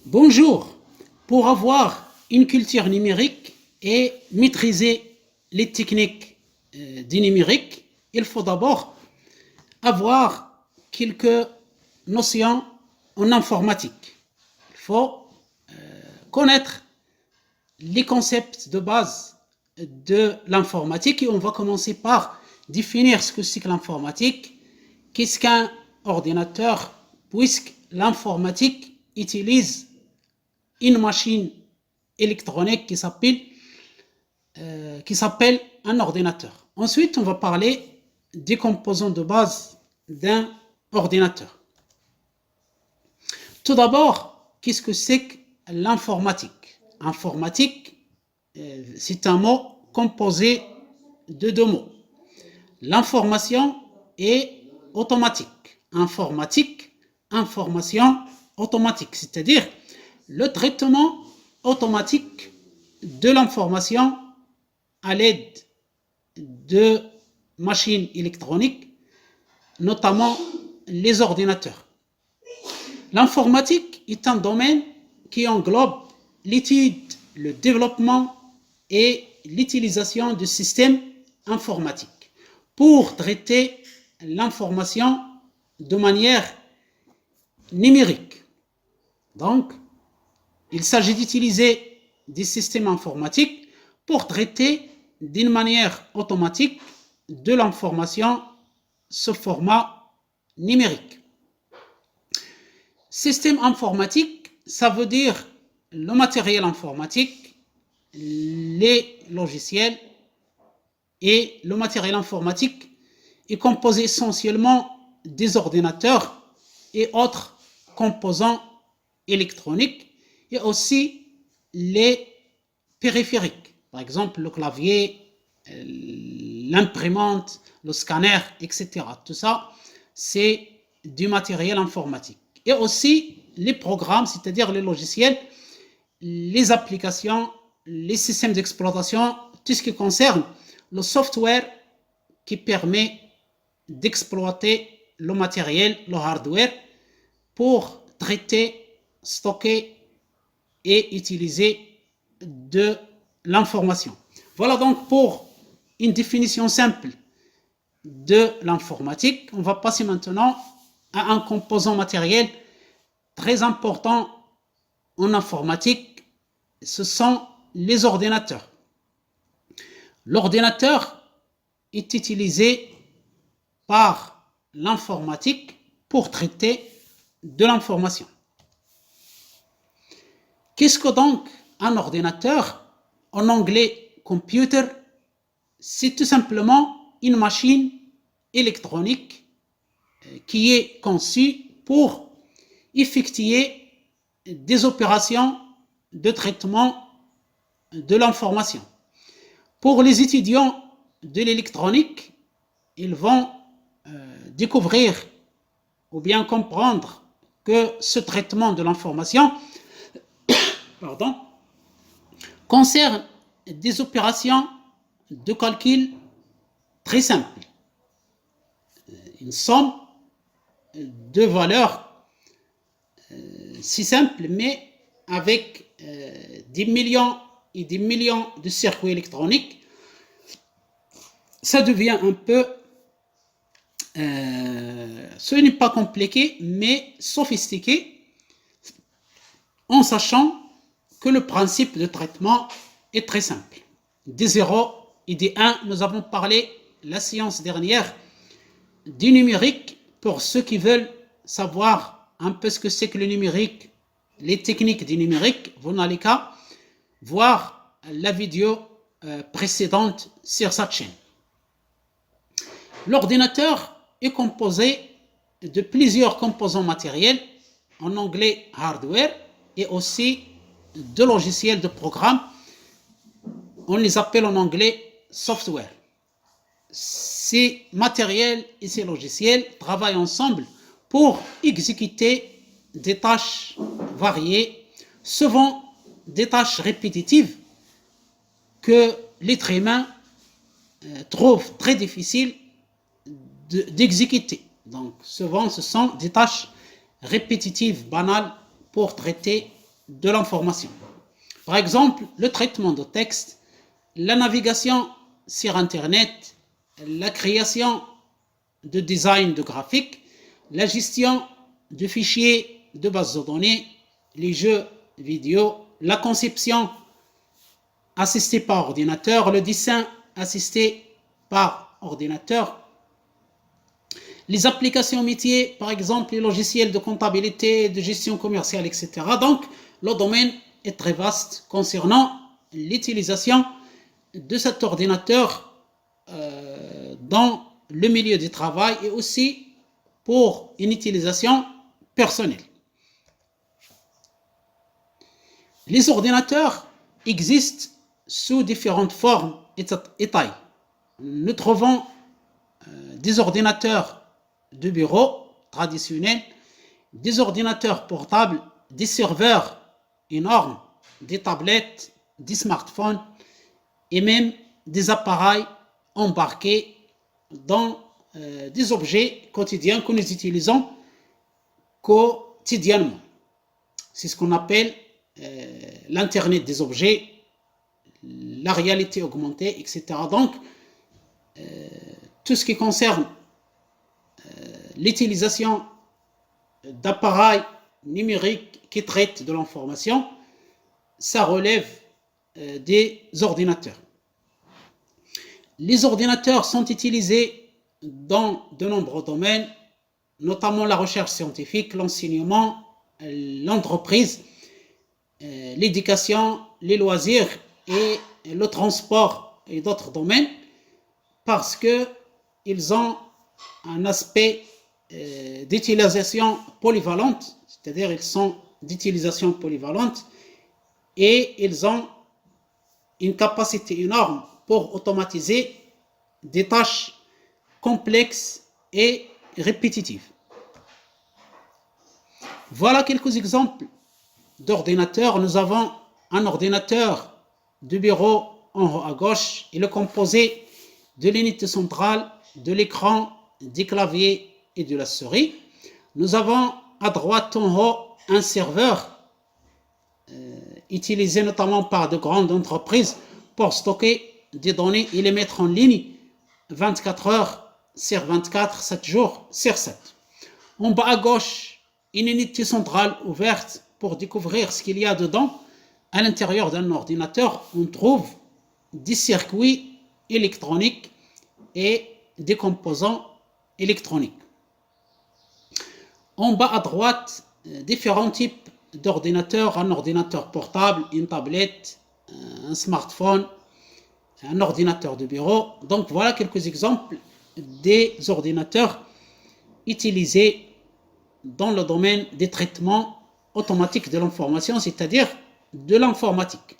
Bonjour. Pour avoir une culture numérique et maîtriser les techniques du numérique, il faut d'abord avoir quelques notions en informatique. Il faut connaître les concepts de base de l'informatique et on va commencer par définir ce que c'est que l'informatique, qu'est-ce qu'un ordinateur, puisque l'informatique utilise une machine électronique qui s'appelle un ordinateur. Ensuite, on va parler des composants de base d'un ordinateur. Tout d'abord, qu'est-ce que c'est que l'informatique? Informatique, c'est un mot composé de deux mots. L'information et automatique. Informatique, information automatique, c'est-à-dire le traitement automatique de l'information à l'aide de machines électroniques, notamment les ordinateurs. L'informatique est un domaine qui englobe l'étude, le développement et l'utilisation de systèmes informatiques pour traiter l'information de manière numérique. Donc, il s'agit d'utiliser des systèmes informatiques pour traiter d'une manière automatique de l'information sous format numérique. Système informatique, ça veut dire le matériel informatique, les logiciels et le matériel informatique est composé essentiellement des ordinateurs et autres composants électroniques et aussi les périphériques, par exemple le clavier, l'imprimante, le scanner, etc. Tout ça, c'est du matériel informatique. Et aussi les programmes, c'est-à-dire les logiciels, les applications, les systèmes d'exploitation, tout ce qui concerne le software qui permet d'exploiter le matériel, le hardware, pour traiter, stocker et utiliser de l'information. Voilà donc pour une définition simple de l'informatique. On va passer maintenant à un composant matériel très important en informatique, ce sont les ordinateurs. L'ordinateur est utilisé par l'informatique pour traiter de l'information. Qu'est-ce que donc un ordinateur? En anglais, computer, c'est tout simplement une machine électronique qui est conçue pour effectuer des opérations de traitement de l'information. Pour les étudiants de l'électronique, ils vont découvrir ou bien comprendre que ce traitement de l'information concerne des opérations de calcul très simples. Une somme de valeurs si simple, mais avec des millions et des millions de circuits électroniques, ça devient un peu, ce n'est pas compliqué, mais sophistiqué, en sachant que le principe de traitement est très simple. Des 0 et des 1, nous avons parlé la séance dernière du numérique pour ceux qui veulent savoir un peu ce que c'est que le numérique, les techniques du numérique, vous n'allez qu'à voir la vidéo précédente sur cette chaîne. L'ordinateur est composé de plusieurs composants matériels, en anglais hardware, et aussi de logiciels de programme, on les appelle en anglais software. Ces matériels et ces logiciels travaillent ensemble pour exécuter des tâches variées, souvent des tâches répétitives que l'être humain trouve très difficile d'exécuter. Donc souvent ce sont des tâches répétitives, banales, pour traiter de l'information. Par exemple, le traitement de texte, la navigation sur Internet, la création de design de graphique, la gestion de fichiers de base de données, les jeux vidéo, la conception assistée par ordinateur, le dessin assisté par ordinateur, les applications métiers, par exemple les logiciels de comptabilité, de gestion commerciale, etc. Donc, le domaine est très vaste concernant l'utilisation de cet ordinateur dans le milieu du travail et aussi pour une utilisation personnelle. Les ordinateurs existent sous différentes formes et tailles. Nous trouvons des ordinateurs de bureau traditionnels, des ordinateurs portables, des serveurs énormes, des tablettes, des smartphones et même des appareils embarqués dans des objets quotidiens que nous utilisons quotidiennement. C'est ce qu'on appelle l'Internet des objets, la réalité augmentée, etc. Donc, tout ce qui concerne l'utilisation d'appareils numériques qui traitent de l'information, ça relève des ordinateurs. Les ordinateurs sont utilisés dans de nombreux domaines, notamment la recherche scientifique, l'enseignement, l'entreprise, l'éducation, les loisirs et le transport et d'autres domaines, parce qu'ils ont un aspect d'utilisation polyvalente, c'est-à-dire ils sont d'utilisation polyvalente et ils ont une capacité énorme pour automatiser des tâches complexes et répétitives. Voilà quelques exemples d'ordinateurs. Nous avons un ordinateur de bureau en haut à gauche. Il est composé de l'unité centrale, de l'écran, des claviers et de la souris. Nous avons à droite en haut un serveur utilisé notamment par de grandes entreprises pour stocker des données et les mettre en ligne 24 heures sur 24, 7 jours sur 7. En bas à gauche, une unité centrale ouverte pour découvrir ce qu'il y a dedans. À l'intérieur d'un ordinateur, on trouve des circuits électroniques et des composants électroniques. En bas à droite, différents types d'ordinateurs, un ordinateur portable, une tablette, un smartphone, un ordinateur de bureau. Donc voilà quelques exemples des ordinateurs utilisés dans le domaine des traitements automatiques de l'information, c'est-à-dire de l'informatique.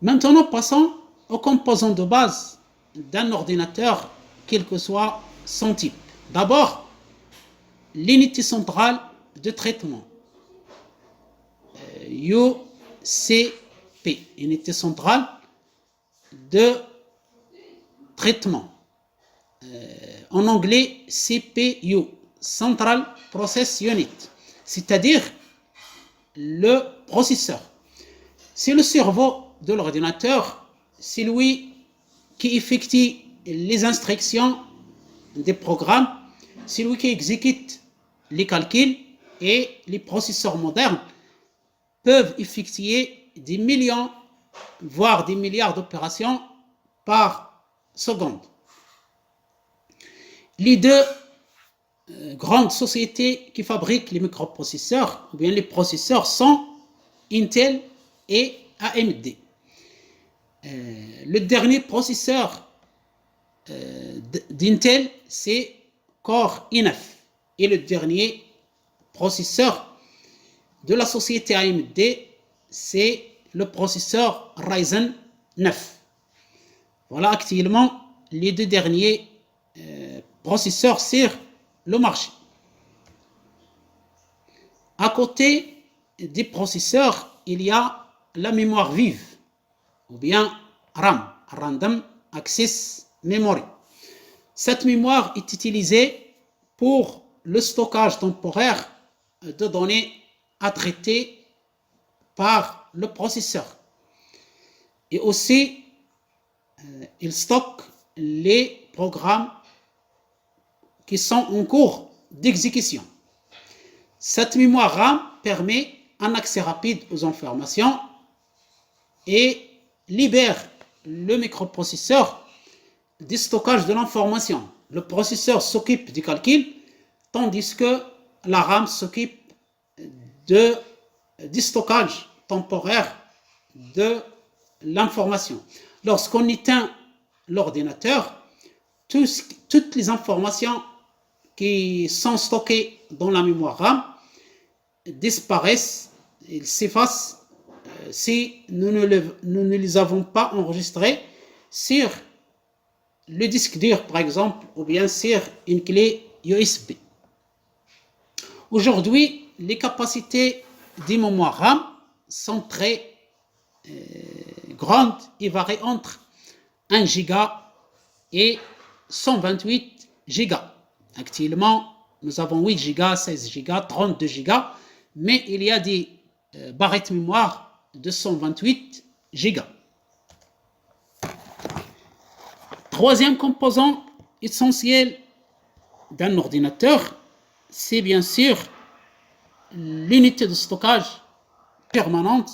Maintenant, passons aux composants de base d'un ordinateur, quel que soit son type. D'abord, l'unité centrale de traitement, UCP, unité centrale de traitement. En anglais, CPU, Central Process Unit, c'est-à-dire le processeur. C'est le cerveau de l'ordinateur, c'est lui qui effectue les instructions des programmes, c'est lui qui exécute les calculs et les processeurs modernes peuvent effectuer des millions, voire des milliards d'opérations par seconde. Les deux grandes sociétés qui fabriquent les microprocesseurs, ou bien les processeurs, sont Intel et AMD. Le dernier processeur d'Intel, c'est Core i9. Et le dernier processeur de la société AMD, c'est le processeur Ryzen 9. Voilà actuellement les deux derniers processeurs sur le marché. À côté des processeurs, il y a la mémoire vive, ou bien RAM, Random Access Memory. Cette mémoire est utilisée pour le stockage temporaire de données à traiter par le processeur. Et aussi, il stocke les programmes qui sont en cours d'exécution. Cette mémoire RAM permet un accès rapide aux informations et libère le microprocesseur du stockage de l'information. Le processeur s'occupe du calcul, tandis que la RAM s'occupe du stockage temporaire de l'information. Lorsqu'on éteint l'ordinateur, toutes les informations qui sont stockées dans la mémoire RAM disparaissent, ils s'effacent si nous ne les avons pas enregistrées sur le disque dur, par exemple, ou bien sur une clé USB. Aujourd'hui, les capacités des mémoires RAM sont très grandes et varient entre 1 giga et 128 gigas. Actuellement, nous avons 8 gigas, 16 gigas, 32 gigas, mais il y a des barrettes mémoire de 128 gigas. Troisième composant essentiel d'un ordinateur, c'est bien sûr l'unité de stockage permanente,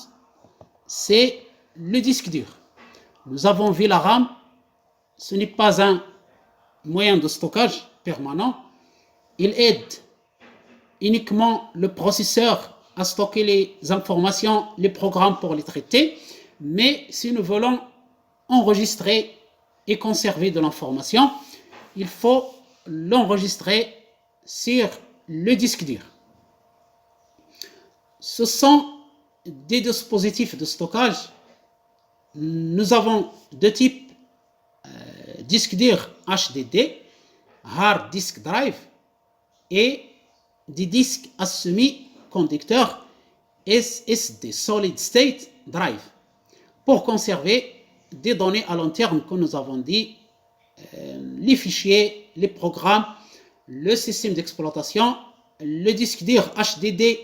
c'est le disque dur. Nous avons vu la RAM, ce n'est pas un moyen de stockage permanent, il aide uniquement le processeur à stocker les informations, les programmes pour les traiter, mais si nous voulons enregistrer et conserver de l'information, il faut l'enregistrer sur le disque dur. Ce sont des dispositifs de stockage. Nous avons deux types, disque dur HDD, Hard Disk Drive, et des disques à semi-conducteurs SSD, Solid State Drive, pour conserver des données à long terme, comme nous avons dit, les fichiers, les programmes, le système d'exploitation. Le disque dur HDD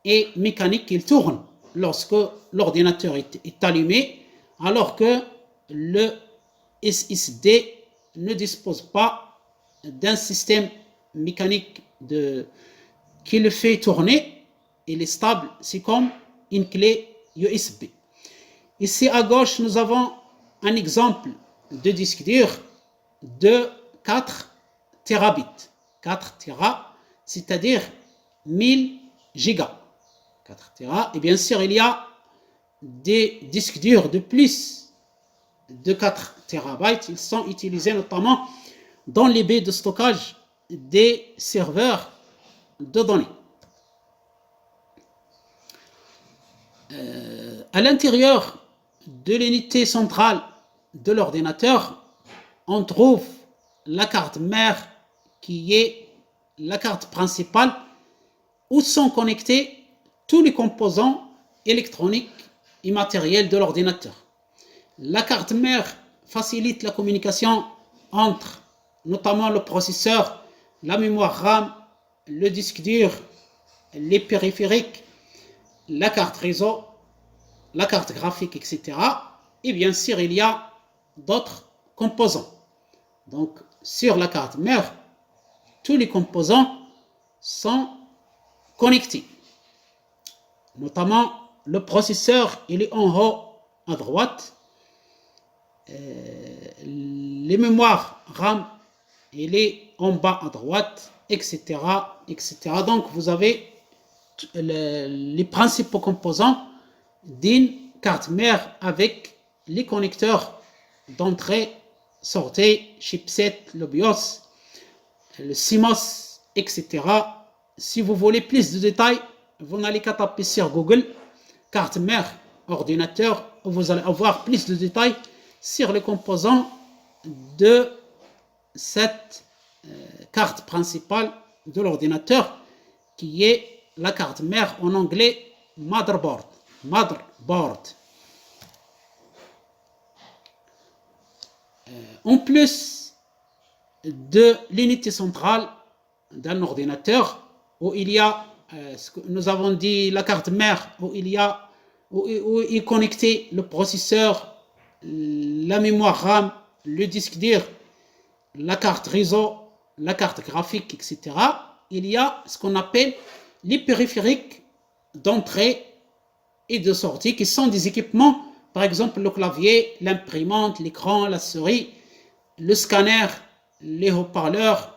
est mécanique, il tourne lorsque l'ordinateur est allumé, alors que le SSD ne dispose pas d'un système mécanique qui le fait tourner. Il est stable, c'est comme une clé USB. Ici à gauche, nous avons un exemple de disque dur de 4 terabits. 4 Tera, c'est-à-dire 1000 gigas. 4 Tera. Et bien sûr, il y a des disques durs de plus de 4 terabytes. Ils sont utilisés notamment dans les baies de stockage des serveurs de données. À l'intérieur de l'unité centrale de l'ordinateur, on trouve la carte mère qui est la carte principale où sont connectés tous les composants électroniques et matériels de l'ordinateur. La carte mère facilite la communication entre notamment le processeur, la mémoire RAM, le disque dur, les périphériques, la carte réseau, la carte graphique, etc. Et bien sûr, il y a d'autres composants. Donc, sur la carte mère, tous les composants sont connectés. Notamment, le processeur, il est en haut à droite. Les mémoires RAM, il est en bas à droite, etc., etc. Donc, vous avez les principaux composants d'une carte mère avec les connecteurs d'entrée, sortie, chipset, le BIOS, le CMOS, etc. Si vous voulez plus de détails, vous n'allez qu'à taper sur Google carte mère ordinateur, vous allez avoir plus de détails sur les composants de cette carte principale de l'ordinateur qui est la carte mère, en anglais motherboard. En plus de l'unité centrale d'un ordinateur où il y a nous avons dit la carte mère où est connecté le processeur, la mémoire RAM, le disque dur, la carte réseau, la carte graphique, etc. Il y a ce qu'on appelle les périphériques d'entrée et de sortie qui sont des équipements, par exemple le clavier, l'imprimante, l'écran, la souris, le scanner, les haut-parleurs.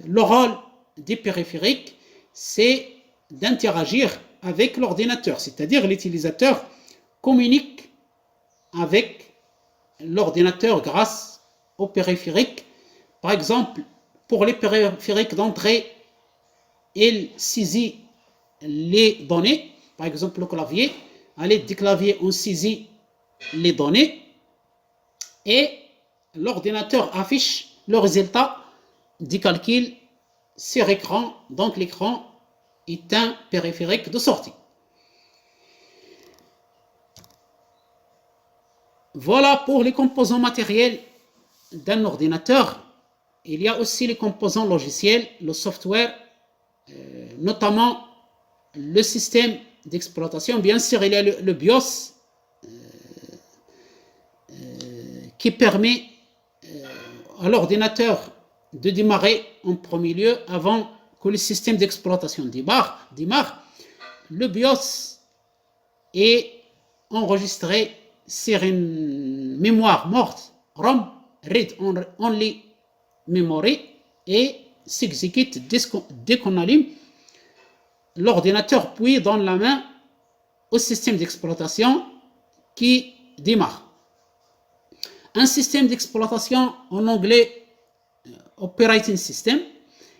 Le rôle des périphériques, c'est d'interagir avec l'ordinateur, c'est-à-dire l'utilisateur communique avec l'ordinateur grâce aux périphériques. Par exemple, pour les périphériques d'entrée, il saisit les données. Par exemple, le clavier, à l'aide du clavier, on saisit les données et l'ordinateur affiche le résultat du calcul sur écran. Donc, l'écran est un périphérique de sortie. Voilà pour les composants matériels d'un ordinateur. Il y a aussi les composants logiciels, le software, notamment le système d'exploitation. Bien sûr, il y a le BIOS qui permet à l'ordinateur de démarrer en premier lieu avant que le système d'exploitation démarre. Le BIOS est enregistré sur une mémoire morte, ROM, Read Only Memory, et s'exécute dès qu'on allume l'ordinateur, puis donne la main au système d'exploitation qui démarre. Un système d'exploitation, en anglais Operating System,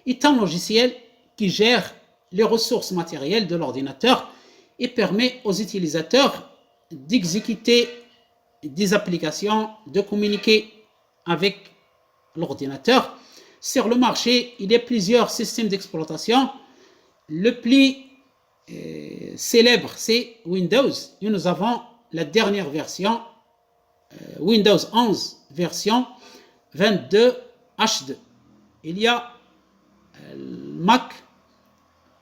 est un logiciel qui gère les ressources matérielles de l'ordinateur et permet aux utilisateurs d'exécuter des applications, de communiquer avec l'ordinateur. Sur le marché, il y a plusieurs systèmes d'exploitation. Le plus célèbre, c'est Windows. Et nous avons la dernière version, Windows 11, version 22 H2. Il y a Mac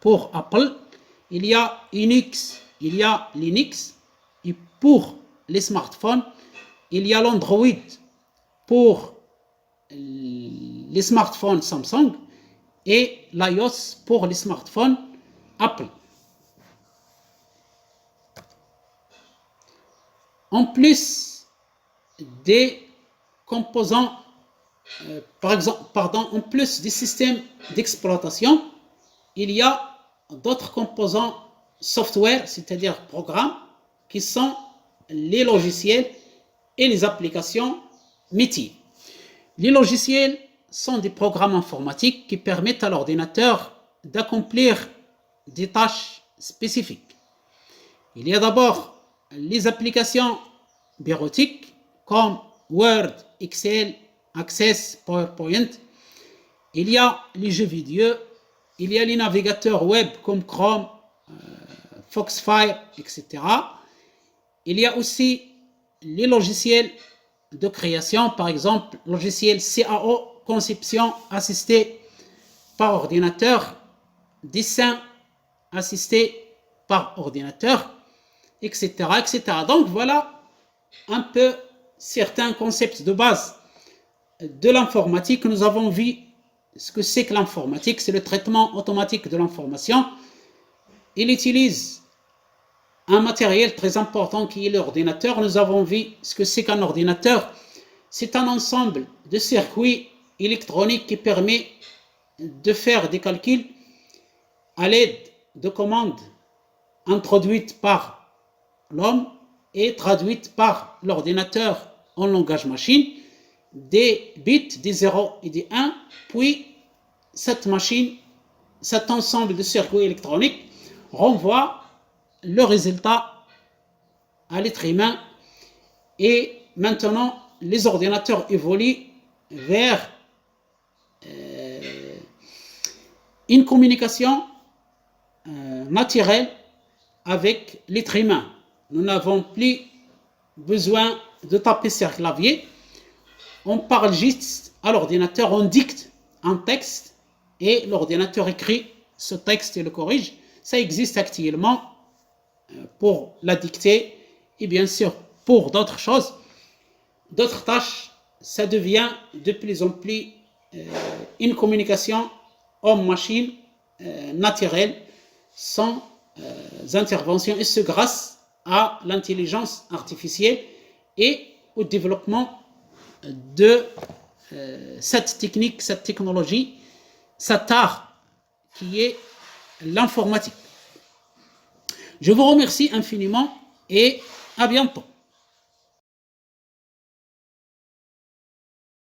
pour Apple, il y a Unix, il y a Linux, et pour les smartphones, il y a l'Android pour les smartphones Samsung et l'iOS pour les smartphones Apple. En plus des composants, en plus des systèmes d'exploitation, il y a d'autres composants software, c'est-à-dire programmes, qui sont les logiciels et les applications métiers. Les logiciels sont des programmes informatiques qui permettent à l'ordinateur d'accomplir des tâches spécifiques. Il y a d'abord les applications bureautiques comme Word, Excel, Access, PowerPoint. Il y a les jeux vidéo, il y a les navigateurs web comme Chrome, Foxfire, etc. Il y a aussi les logiciels de création, par exemple, logiciel CAO, conception assistée par ordinateur, dessin assisté par ordinateur, etc., etc. Donc voilà un peu certains concepts de base de l'informatique. Nous avons vu ce que c'est que l'informatique, c'est le traitement automatique de l'information. Il utilise un matériel très important qui est l'ordinateur. Nous avons vu ce que c'est qu'un ordinateur. C'est un ensemble de circuits électroniques qui permet de faire des calculs à l'aide de commandes introduites par l'homme et traduites par l'ordinateur en langage machine, des bits, des 0 et des 1, puis cette machine, cet ensemble de circuits électroniques renvoie le résultat à l'être humain. Et maintenant, les ordinateurs évoluent vers une communication naturelle avec l'être humain. Nous n'avons plus besoin de taper sur le clavier. On parle juste à l'ordinateur, on dicte un texte et l'ordinateur écrit ce texte et le corrige. Ça existe actuellement pour la dictée et bien sûr pour d'autres choses, d'autres tâches. Ça devient de plus en plus une communication homme-machine naturelle, sans intervention, et ce grâce à l'intelligence artificielle et au développement de cette technique, cette technologie, cet art qui est l'informatique. Je vous remercie infiniment et à bientôt.